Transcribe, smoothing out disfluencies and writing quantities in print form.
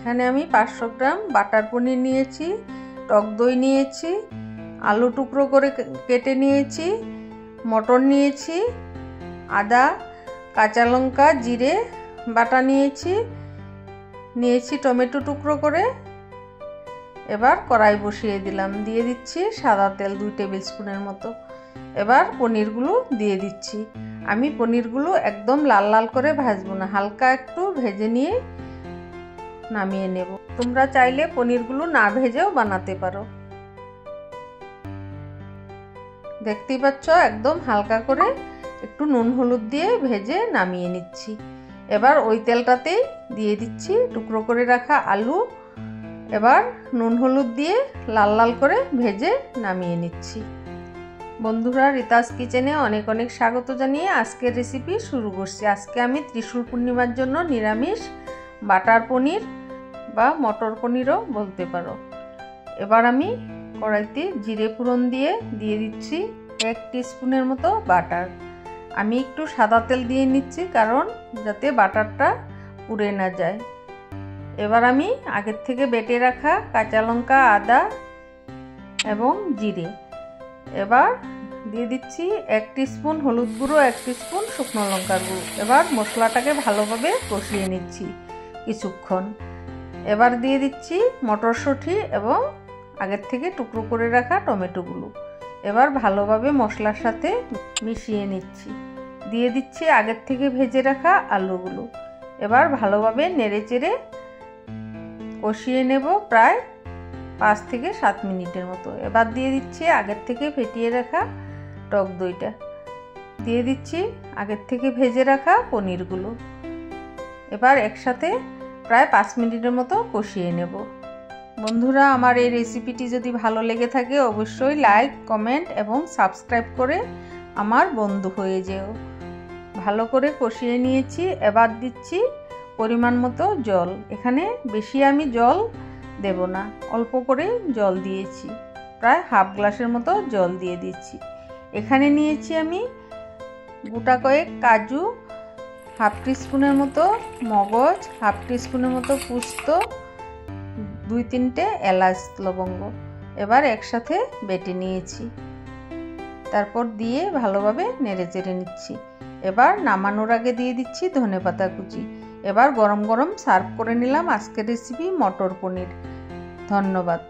এখানে আমি 500 গ্রাম বাটার পনির নিয়েছি, টক দই নিয়েছি, আলু টুকরো করে কেটে নিয়েছি, মটর নিয়েছি, আদা, কাঁচা লঙ্কা, জিরে বাটা নিয়েছি, টমেটো টুকরো করে। এবার কড়াই বসিয়ে দিলাম, দিয়ে দিচ্ছি সাদা তেল 2 টেবিল স্পুনের মতো। এবার পনিরগুলো দিয়ে দিচ্ছি। আমি পনিরগুলো একদম লাল লাল করে ভাজবো না, হালকা একটু ভেজে নিয়ে নামিয়ে নেব। তোমরা চাইলে পনিরগুলো না ভেজেও বানাতে পারো। দেখতেই পাচ্ছ একদম হালকা করে একটু নুন হলুদ দিয়ে ভেজে নামিয়ে নিচ্ছি। এবার ওই তেলটাতেই দিয়ে দিচ্ছি টুকরো করে রাখা আলু। এবার নুন হলুদ দিয়ে লাল লাল করে ভেজে নামিয়ে নিচ্ছি। বন্ধুরা, রিতাস কিচেনে অনেক অনেক স্বাগত জানিয়ে আজকের রেসিপি শুরু করছি। আজকে আমি ত্রিশূল পূর্ণিমার জন্য নিরামিষ বাটার পনির বা মটর পনিরও বলতে পারো। এবার আমি কড়াইতে জিরে ফোড়ন দিয়ে দিচ্ছি 1 টিস্পুনের মতো বাটার। আমি একটু সাদা তেল দিয়ে নিচ্ছি, কারণ যাতে বাটারটা পুড়ে না যায়। এবার আমি আগের থেকে বেটে রাখা কাঁচা লঙ্কা, আদা এবং জিরে। এবার দিয়ে দিচ্ছি 1 টিস্পুন হলুদ গুঁড়ো, 1 টিস্পুন শুকনো লঙ্কার গুঁড়ো। এবার মশলাটাকে ভালোভাবে কষিয়ে নিচ্ছি কিছুক্ষণ। এবার দিয়ে দিচ্ছি মটরশুঁটি এবং আগের থেকে টুকরো করে রাখা টমেটোগুলো। এবার ভালোভাবে মশলার সাথে মিশিয়ে নিচ্ছি। দিয়ে দিচ্ছি আগের থেকে ভেজে রাখা আলুগুলো। এবার ভালোভাবে নেড়েচেড়ে কষিয়ে নেব প্রায় 5 থেকে 7 মিনিটের মতো। এবার দিয়ে দিচ্ছি আগের থেকে ফেটিয়ে রাখা টক দইটা। দিয়ে দিচ্ছি আগের থেকে ভেজে রাখা পনিরগুলো। এবার একসাথে প্রায় 5 মিনিটের মতো কষিয়ে নেব। বন্ধুরা, আমার এই রেসিপিটি যদি ভালো লেগে থাকে অবশ্যই লাইক, কমেন্ট এবং সাবস্ক্রাইব করে আমার বন্ধু হয়ে যেও। ভালো করে কষিয়ে নিয়েছি। এবার দিচ্ছি পরিমাণ মতো জল। এখানে বেশি আমি জল দেব না, অল্প করে জল দিয়েছি, প্রায় হাফ গ্লাসের মতো জল দিয়ে দিচ্ছি। এখানে নিয়েছি আমি গোটা কয়েক কাজু, হাফ টিস্পুনের মতো মগজ, হাফ টিস্পুনের মতো পোস্ত, 2-3টে এলাচ লবঙ্গ। এবার একসাথে বেটে নিয়েছি, তারপর দিয়ে ভালোভাবে নেড়েচেড়ে নিচ্ছি। এবার নামানোর আগে দিয়ে দিচ্ছি ধনেপাতা কুচি। এবার গরম গরম সার্ভ করে নিলাম আজকের রেসিপি মটর পনির। ধন্যবাদ।